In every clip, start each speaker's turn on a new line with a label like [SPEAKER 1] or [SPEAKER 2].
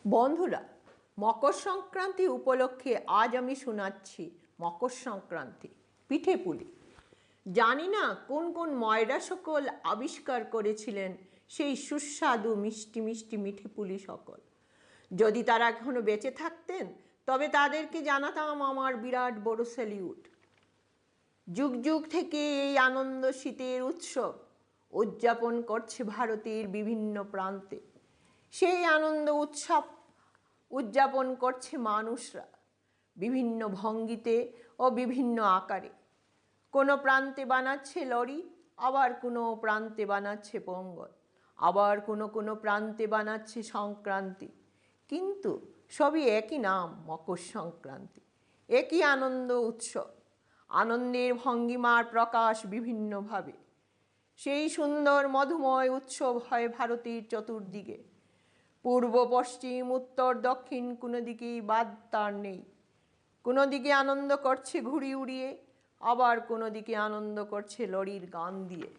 [SPEAKER 1] বন্ধুরা, মকর সংক্রান্তি উপলক্ষে আজ আমি শোনাচ্ছি মকর সংক্রান্তি পিঠে পুলি। জানি না কোন কোন ময়রা সকল আবিষ্কার করেছিলেন সেই সুস্বাদু মিষ্টি মিষ্টি মিঠে পুলি সকল। যদি তারা এখনো বেঁচে থাকতেন তবে তাদেরকে জানাতাম আমার বিরাট বড় স্যালিউট। যুগ যুগ থেকে এই আনন্দ শীতের উৎসব উদযাপন করছে ভারতের বিভিন্ন প্রান্তে। সেই আনন্দ উৎসব উদযাপন করছে মানুষরা বিভিন্ন ভঙ্গিতে ও বিভিন্ন আকারে। কোনো প্রান্তে বানাচ্ছে লরি, আবার কোনো প্রান্তে বানাচ্ছে পোঙ্গল, আবার কোনো কোনো প্রান্তে বানাচ্ছে সংক্রান্তি। কিন্তু সবই একই নাম, মকর সংক্রান্তি। একই আনন্দ উৎসব, আনন্দের ভঙ্গিমার প্রকাশ বিভিন্নভাবে। সেই সুন্দর মধুময় উৎসব হয় ভারতের চতুর্দিকে। পূর্ব পশ্চিম উত্তর দক্ষিণ কোনো দিকেই বাদ তার নেই। কোনো দিকে আনন্দ করছে ঘুড়ি উড়িয়ে, আবার কোনো দিকে আনন্দ করছে লরির গান দিয়ে,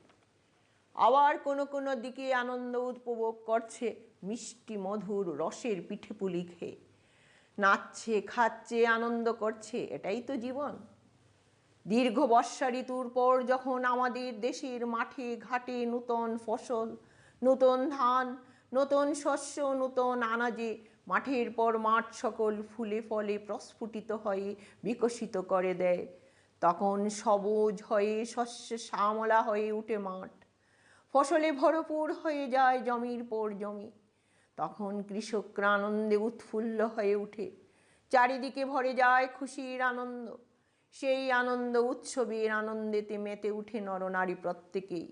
[SPEAKER 1] আবার কোনো কোনো দিকে আনন্দ উপভোগ করছে মিষ্টি মধুর রসের পিঠে পুলি খেয়ে। নাচছে খাচ্ছে আনন্দ করছে, এটাই তো জীবন। দীর্ঘ বর্ষা ঋতুর পর যখন আমাদের দেশের মাঠে ঘাটে নূতন ফসল, নূতন ধান, নতুন শস্য, নূতন আনাজে মাঠের পর মাঠ সকল ফুলে ফলে প্রস্ফুটিত হয়ে বিকশিত করে দেয়, তখন সবুজ হয়ে শস্য শ্যামলা হয়ে উঠে মাঠ, ফসলে ভরপুর হয়ে যায় জমির পর জমি। তখন কৃষকরা আনন্দে উৎফুল্ল হয়ে উঠে, চারিদিকে ভরে যায় খুশির আনন্দ। সেই আনন্দ উৎসবের আনন্দেতে মেতে উঠে নরনারী প্রত্যেকেই।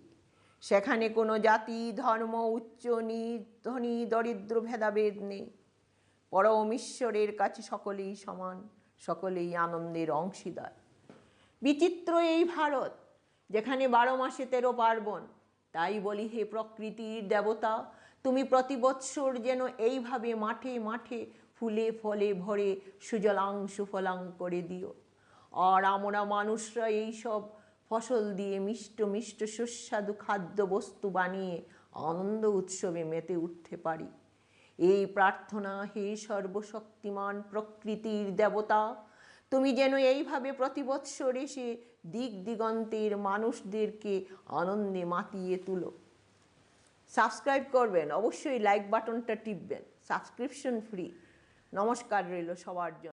[SPEAKER 1] সেখানে কোনো জাতি ধর্ম উচ্চ নীচ ধনী দরিদ্র ভেদাভেদ নেই। পরম ঈশ্বরের কাছে সকলেই সমান, সকলেই আনন্দের অংশীদার। বিচিত্র এই ভারত, যেখানে 12 মাসে 13 পার্বণ। তাই বলি, হে প্রকৃতির দেবতা, তুমি প্রতি বৎসর যেন এইভাবে মাঠে মাঠে ফুলে ফলে ভরে সুজলাং সুফলাং করে দিও। আর আমরা মানুষরা এই সব ফসল দিয়ে মিষ্ট মিষ্ট সুস্বাদু খাদ্য বস্তু বানিয়ে আনন্দ উৎসবে মেতে উঠতে পারি। এই প্রার্থনা, হে সর্বশক্তিমান প্রকৃতির দেবতা, তুমি যেন এইভাবে প্রতি বৎসর এসে দিক দিগন্তের মানুষদেরকে আনন্দে মাতিয়ে তুলো। সাবস্ক্রাইব করবেন, অবশ্যই লাইক বাটনটা টিপবেন, সাবস্ক্রিপশন ফ্রি। নমস্কার রইল সবার জন্য।